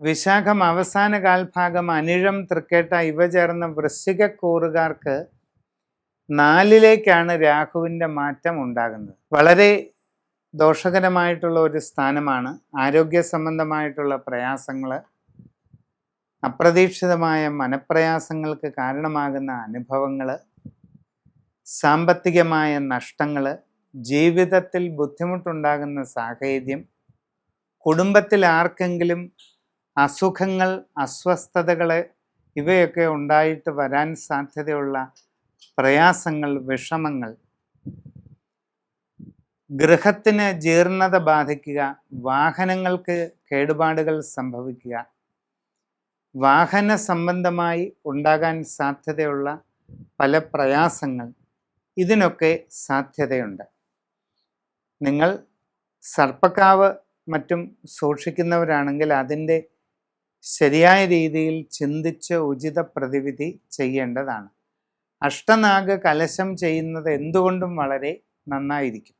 വിശാഖം അവസാന കാൽഭാഗം അനിഴം തൃക്കേട്ട ഇവ ചേർന്ന വൃശ്ചികക്കൂറുകാർക്ക് 4ലേക്കാണ് രാഹുവിൻ്റെ മാറ്റം ഉണ്ടാകുന്നത്. വളരെ ദോഷകരമായിട്ടുള്ള ഒരു സ്ഥാനമാണ്. ആരോഗ്യ സംബന്ധമായിട്ടുള്ള പ്രയാസങ്ങൾ, അപ്രതീക്ഷിതമായ മനപ്രയാസങ്ങൾക്ക് കാരണമാകുന്ന അനുഭവങ്ങൾ, സാമ്പത്തികമായ നഷ്ടങ്ങൾ, ജീവിതത്തിൽ ബുദ്ധിമുട്ടുണ്ടാകുന്ന സാഹചര്യം, കുടുംബത്തിൽ ആർക്കെങ്കിലും അസുഖങ്ങൾ, അസ്വസ്ഥതകൾ ഇവയൊക്കെ ഉണ്ടായിട്ട് വരാൻ സാധ്യതയുള്ള പ്രയാസങ്ങൾ, വിഷമങ്ങൾ, ഗൃഹത്തിന് ജീർണത ബാധിക്കുക, വാഹനങ്ങൾക്ക് കേടുപാടുകൾ സംഭവിക്കുക, വാഹന സംബന്ധമായി ഉണ്ടാകാൻ സാധ്യതയുള്ള പല പ്രയാസങ്ങൾ, ഇതിനൊക്കെ സാധ്യതയുണ്ട്. നിങ്ങൾ സർപ്പക്കാവ് മറ്റും സൂക്ഷിക്കുന്നവരാണെങ്കിൽ അതിൻ്റെ ശരിയായ രീതിയിൽ ചിന്തിച്ച് ഉചിത പ്രതിവിധി ചെയ്യേണ്ടതാണ്. അഷ്ടനാഗ് കലശം ചെയ്യുന്നത് എന്തുകൊണ്ടും വളരെ നന്നായിരിക്കും.